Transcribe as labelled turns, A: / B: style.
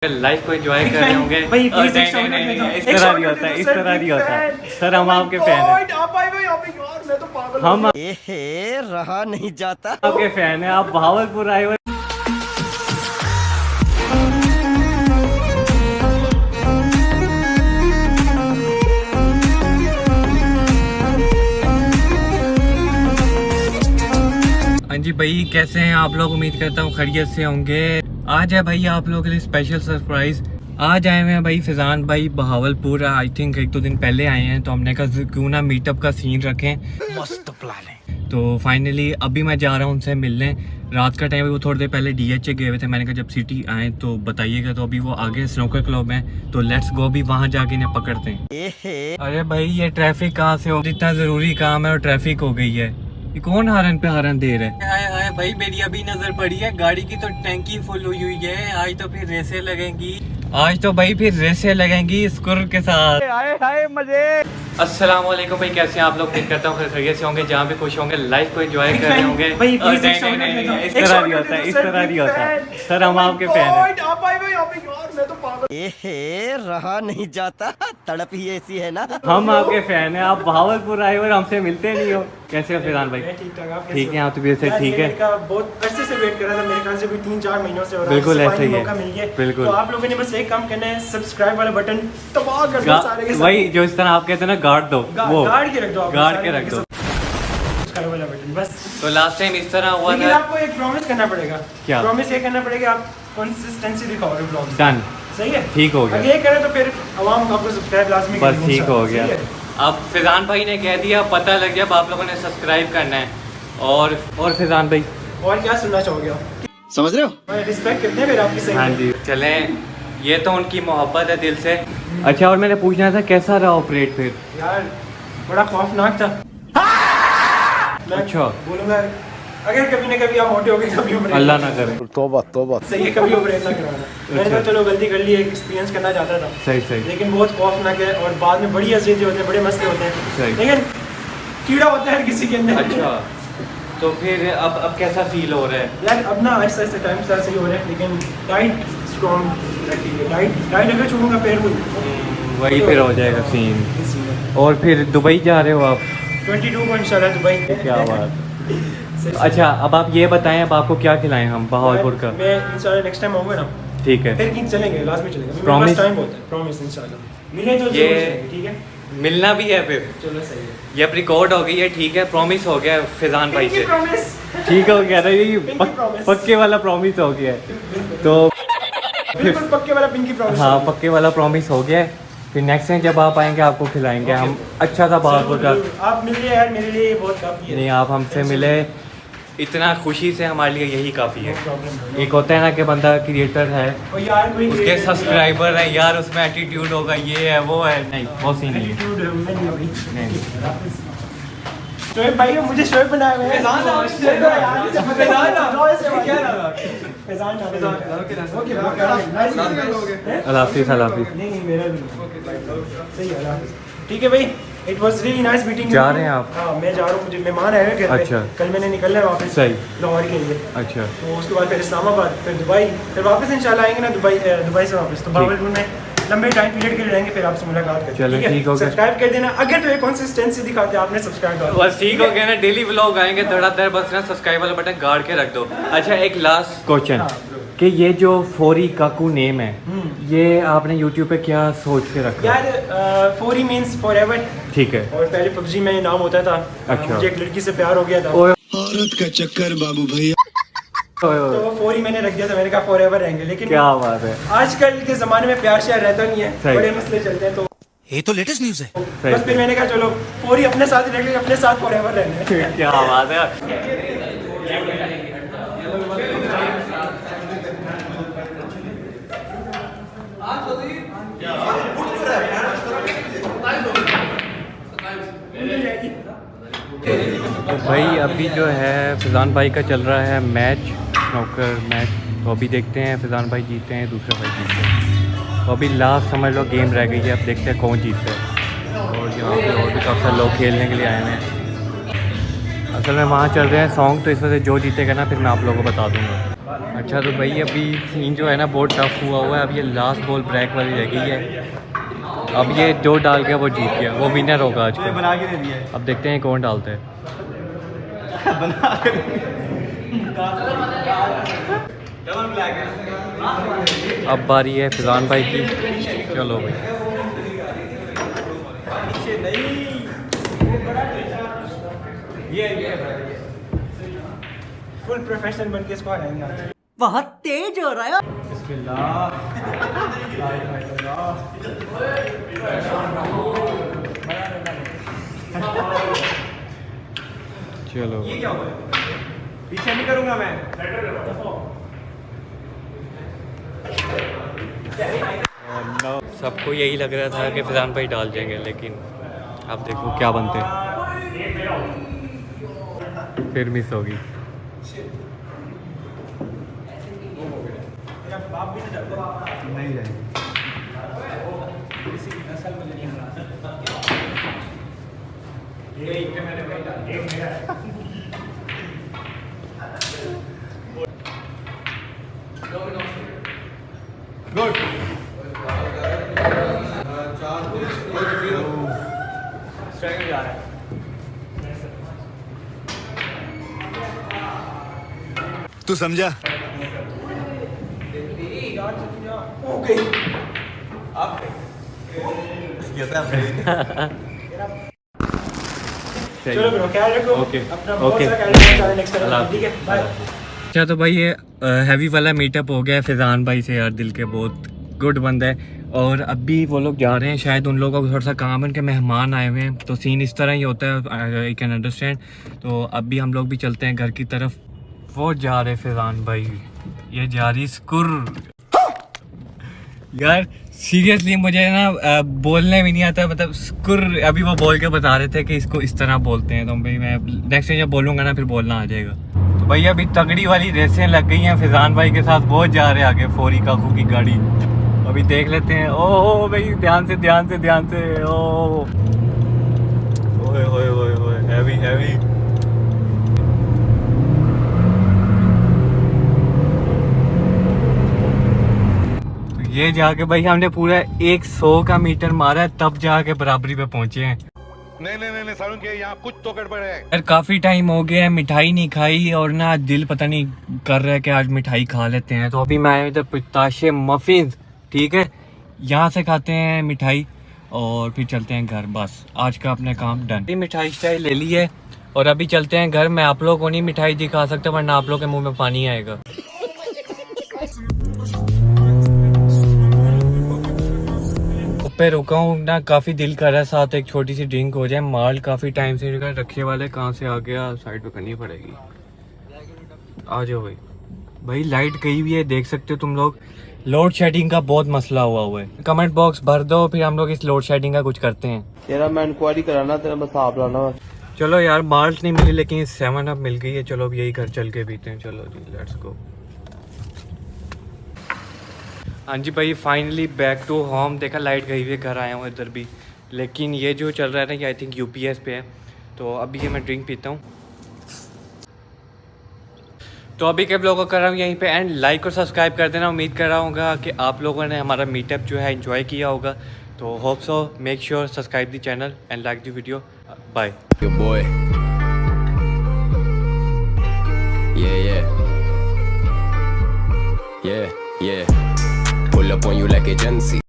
A: Life को enjoy कर रहे होंगे।
B: भाई
A: और
B: इस तरह नहीं होता है, इस तरह नहीं होता है सर, हम आपके फैन हैं।
A: मैं तो पागल
B: हम
C: रहा नहीं जाता।
B: आपके फैन हैं, आप बहावलपुर आए हुए। हाँ जी भाई, कैसे हैं आप लोग? उम्मीद करता हूँ खैरियत से होंगे। आज है भाई आप लोगों के लिए स्पेशल सरप्राइज। आज आए हुए हैं भाई फैजान भाई बहावलपुर। आई थिंक एक दो दिन पहले आए हैं, तो हमने कहा क्यों ना मीटअप का सीन रखें।
C: मस्त प्लान है।
B: तो फाइनली अभी मैं जा रहा हूँ उनसे मिलने। रात का टाइम है, वो थोड़ी देर पहले DH गए हुए थे। मैंने कहा जब सिटी आए तो बताइएगा। तो अभी वो आगे स्नूकर क्लब है, तो लेट्स गो भी वहाँ जाके इन्हें पकड़ते हैं। अरे भाई ये ट्रैफिक कहाँ से हो, जितना ज़रूरी काम है और ट्रैफिक हो गई है। ये कौन हारन पे हारन दे रहे हैं? हाय हाय भाई, मेरी अभी नजर पड़ी है, गाड़ी की तो टैंकी फुल हुई हुई है। आज तो फिर रेसें लगेंगी, आज तो भाई फिर रेसें लगेंगी स्कूटर के साथ। हाय हाय मजे। अस्सलाम वालेकुम भाई, कैसे हैं आप लोग? उम्मीद करता हूँ खैरियत से होंगे, जहाँ भी खुश होंगे, लाइफ को एंजॉय कर रहे होंगे।
A: भाई
B: इस तरह नहीं होता है, इस तरह नहीं होता है सर, हम आपके फैन हैं।
A: मैं तो पागल
C: रहा नहीं जाता, तड़प ही ऐसी है ना।
B: हम आपके फैन हैं, आप बहावलपुर आए और हमसे मिलते नहीं हो। कैसे हो फैजान भाई?
A: ठीक ठाक, आप
B: ठीक है, आप तो भी ऐसे ठीक है।
A: बहुत अरसे से वेट कर रहा था, मेरे ख्याल से कोई 3-4 महीनों से हो रहा है।
B: बिल्कुल ऐसे ही है,
A: मौका मिल गया।
B: बिल्कुल।
A: तो आप लोगों ने बस एक काम करना है, सब्सक्राइब वाला बटन दबा कर दो सारे के सारे।
B: वही जो इस तरह आप कहते हैं ना, गार्ड दो, वो
A: गार्ड के रख दो,
B: गार्ड के रख दो।
A: सब्सक्राइब वाला बटन बस।
B: तो लास्ट टाइम इस तरह हुआ
A: लेकिन
B: था।
A: आपको एक प्रॉमिस करना पड़ेगा।
B: क्या
A: प्रॉमिस ये करना पड़ेगा, आप कंसिस्टेंसी दिखाओगे ब्लॉग में।
B: डन,
A: सही है,
B: ठीक हो गया।
A: अगर ये करें तो फिर आवाम आपको सब्सक्राइब लाजमी
B: बस
A: करेगी,
B: ठीक हो
A: सही
B: गया।
A: है?
B: अब फैजान भाई ने कह दिया, पता लग गया, अब आप लोगों ने सब्सक्राइब करना है। और फैजान भाई
A: और क्या सुनना चाहोगे आप?
C: समझ रहे हो?
A: रिस्पेक्ट करते हैं फिर आपकी। सही
B: हाँ
A: है।
B: जी, चलें, ये तो उनकी मोहब्बत है दिल से। अच्छा, और मैंने पूछना था कैसा रहा ऑपरेट फिर?
A: यार बड़ा खौफनाक था। मैं
B: अच्छा।
A: बोलूँगा अगर कभी ना कभी आप मोटे हो गए, कभी ऑपरेट
B: अल्लाह ना करे।
C: तौबा तौबा।
A: सही है, कभी ऑपरेट ना करवाना। मैंने कहा चलो गलती कर ली, एक एक्सपीरियंस करना चाहता था।
B: सही सही
A: लेकिन बहुत खौफनाक है और बाद में बड़ी अजीज होते हैं, बड़े मसले होते हैं।
B: सही।
A: लेकिन कीड़ा होता है हर किसी के अंदर।
B: अच्छा, तो फिर अब कैसा फील हो रहा है?
A: यार अब ना आहिस्ता आहिस्ता टाइम साथ सही हो रहा है, लेकिन डाइट स्ट्रॉन्ग रखिए। डाइट अगर छोड़ूंगा फिर
B: वही फिर हो जाएगा सीन। और फिर दुबई जा रहे हो आप?
A: 22 को इंशाल्लाह दुबई।
B: क्या बात। अच्छा, अब आप ये बताएं, अब आपको क्या खिलाएं हम बहावलपुर का?
A: मैं इंशाल्लाह नेक्स्ट टाइम आऊंगा ना,
B: ठीक है,
A: फिर चलेंगे, लाजमी चलेंगे।
B: Promise?
A: टाइम बहुत है, प्रॉमिस इंशाल्लाह मिले तो
B: ये-
A: जरूर चलेंगे, ठीक है?
B: मिलना भी है फिर।
A: चलो सही है।
B: ये अब रिकॉर्ड हो गई है, ठीक है, प्रॉमिस हो गया फैजान भाई से।
A: प्रॉमिस
B: ठीक हो गया ना, ये
A: Pinky promise।
B: पक्के वाला प्रॉमिस हो गया है। तो
A: बिल्कुल पक्के वाला पिंकी प्रॉमिस।
B: हाँ, पक्के वाला प्रॉमिस हो गया है। फिर नेक्स्ट टाइम जब आप आएंगे आपको खिलाएंगे हम। अच्छा था बहावलपुर का।
A: आप मिल गए यार, मेरे लिए ये बहुत काफी है।
B: नहीं, आप हमसे मिले, इतना खुशी से हमारे लिए यही काफ़ी है।
A: No problem।
B: एक होता है ना कि बंदा क्रिएटर है,
A: और यार कोई
B: उसके सब्सक्राइबर है यार, उसमें एटीट्यूड होगा, ये है वो है। नहीं, वो सीन नहीं है।
A: एटीट्यूड है, मैं नहीं होगी।
B: नहीं।
A: शोएब भाई को मुझे शोएब बनाया हुआ है। फैजान नाम से क्या रहा? ओके
B: अल्लाह हाफिज़, अल्लाह हाफिज़।
A: नहीं मेरा भी सही है, अल्लाह हाफिज़। ठीक है भाई, it was really nice meeting.
B: जा रहे हैं आप?
A: हाँ मैं जा रहा हूँ, मुझे मेहमान आए हुए घर पे।
B: अच्छा।
A: कल मैंने निकलना है वापस
B: सही।
A: लाहौर के लिए।
B: अच्छा,
A: तो उसके बाद फिर इस्लामाबाद, फिर दुबई, फिर वापस इंशाल्लाह आएंगे ना दुबई से वापस। तो बहावलपुर में लंबे टाइम पीरियड के लिए रहेंगे, फिर आपसे मुलाकात करेंगे।
B: चलो, ठीक हो गया।
A: सब्सक्राइब कर देना, अगर तो ये कंसिस्टेंसी दिखाते हैं आपने सब्सक्राइब कर
B: बस ठीक हो गया ना। डेली व्लॉग आएंगे धड़ाधड़, बस ना सब्सक्राइब वाला बटन गाड़ के रख दो। अच्छा, एक लास्ट क्वेश्चन कि ये जो फोरी काकू नेम है, ये आपने यूट्यूब पे क्या सोच के रखा?
A: यार फोरी मींस फॉरएवर।
B: ठीक है।
A: और पहले पबजी में ये नाम होता था।
B: अच्छा।
A: मुझे एक लड़की से प्यार हो गया था,
B: ओए
C: औरत का चक्कर बाबू भैया।
B: ओए
A: तो
B: ओए,
A: वो फोरी मैंने रख दिया था। मैंने कहा फॉरएवर रहेंगे, लेकिन
B: क्या बात है।
A: आजकल के जमाने में प्यार श्यार रहता नहीं है,
B: सही।
A: बड़े मसले चलते हैं। तो
C: ये तो लेटेस्ट न्यूज है।
B: सही,
A: बस फिर मैंने कहा चलो फोरी अपने साथ ही रख लेंगे, अपने साथ फॉरएवर रहना है।
B: क्या बात है। तो भाई अभी जो है फैजान भाई का चल रहा है मैच, स्नूकर मैच। तो अभी देखते हैं फैजान भाई जीते हैं, दूसरा भाई जीते हैं। तो अभी लास्ट समझ लो गेम रह गई है, अब देखते हैं कौन जीतता है। और यहाँ पे और भी काफ़ी सारे लोग खेलने के लिए आए हुए हैं। असल में वहाँ चल रहे हैं सॉन्ग, तो इस वजह से जो जीतेगा ना फिर मैं आप लोगों को बता दूँगा। अच्छा तो भाई अभी सीन जो है ना बहुत टफ हुआ है। अब ये लास्ट बॉल ब्रेक वाली रह गई है। अब ये जो डाल गया वो जीत गया, वो विनर होगा आज का।
D: बना के दे दिया
B: अब देखते हैं कौन डालता है। अब बारी है फिजान भाई की। चलो भाई
A: फुल प्रोफेशनल बन के इसको हराएंगे आज।
C: बहुत तेज हो रहा है।
B: चलो
D: पीछे नहीं करूंगा मैं।
B: सबको यही लग रहा था कि फिजान भाई डाल जाएंगे, लेकिन अब देखो क्या बनते हैं। फिर मिस होगी।
D: नहीं जाएगी। गुड।
E: तू समझा?
A: चलो ब्रो, ख्याल रखो।
B: ओके
A: अपना बहुत
B: ओके
A: सारा ख्याल रखो। नेक्स्ट टाइम ठीक है, बाय।
B: अच्छा तो भाई ये हैवी वाला मीटअप हो गया है फिजान भाई से। यार दिल के बहुत गुड बंदा है। और अभी वो लोग जा रहे हैं, शायद उन लोगों को थोड़ा सा काम है, उनके मेहमान आए हुए हैं, तो सीन इस तरह ही होता है। I can understand. तो अभी हम लोग भी चलते हैं घर की तरफ। वो जा रहे फिजान भाई, ये जा रही स्कुर। यार सीरियसली मुझे ना बोलने भी नहीं आता, मतलब स्कुर। अभी वो बोल के बता रहे थे कि इसको इस तरह बोलते हैं, तो भाई मैं नेक्स्ट जब बोलूँगा ना फिर बोलना आ जाएगा। तो भाई अभी तगड़ी वाली रेसें लग गई हैं फिजान भाई के साथ। बहुत जा रहे आगे फोरी काकू की गाड़ी। अभी देख लेते हैं। ओ भाई ध्यान से ध्यान से ध्यान से। ओ ओए ओए ओए ओए, हैवी हैवी। तो ये जाके भाई हमने पूरा 100 का मीटर मारा है, तब जाके बराबरी पे पहुंचे हैं।
E: नहीं सारुण के यहाँ कुछ तो गड़बड़ है।
B: यार काफी टाइम हो गया है मिठाई नहीं खाई, और ना दिल पता नहीं कर रहा है कि आज मिठाई खा लेते हैं। तो अभी मैं आया इधर पिस्ताशिया मफिन, ठीक है, यहाँ से खाते हैं मिठाई और फिर चलते हैं घर। बस आज का अपने काम डन। मिठाई शाई ले ली है और अभी चलते हैं घर। मैं आप लोगों को नहीं मिठाई दिखा सकता वरना आप लोगों के मुंह में पानी आएगा। पे रुका हूँ ना, काफी दिल कर रहा है, साथ एक छोटी सी ड्रिंक हो जाए। माल काफी टाइम से रखे वाले, कहाँ से आ गया, साइड पे करनी पड़ेगी। आ जाओ भाई। भाई लाइट गई हुई है, देख सकते हो तुम लोग। लोड शेडिंग का बहुत मसला हुआ है। कमेंट बॉक्स भर दो, फिर हम लोग इस लोड शेडिंग का कुछ करते हैं।
D: तेरा मैं इंक्वायरी कराना, तेरा बस आप लाना।
B: चलो यार माल्ट नहीं मिली, लेकिन 7 अप मिल गई है। चलो अब यही घर चल के पीते हैं। चलो जी लेट्स गो। हाँ जी भाई फाइनली बैक टू होम। देखा लाइट गई हुई है, घर आया हूँ इधर भी, लेकिन ये जो चल रहा है ना ये आई थिंक यूपीएस पे है। तो अभी ये मैं ड्रिंक पीता हूँ। तो अभी के ब्लॉग को कर रहा हूँ यहीं पे एंड। लाइक और सब्सक्राइब कर देना। उम्मीद कर रहा हूँ कि आप लोगों ने हमारा मीटअप जो है एंजॉय किया होगा। तो hope so. Make sure subscribe the channel and like the video. Bye.
F: Your boy. Yeah. Yeah. Pull up on you like agency.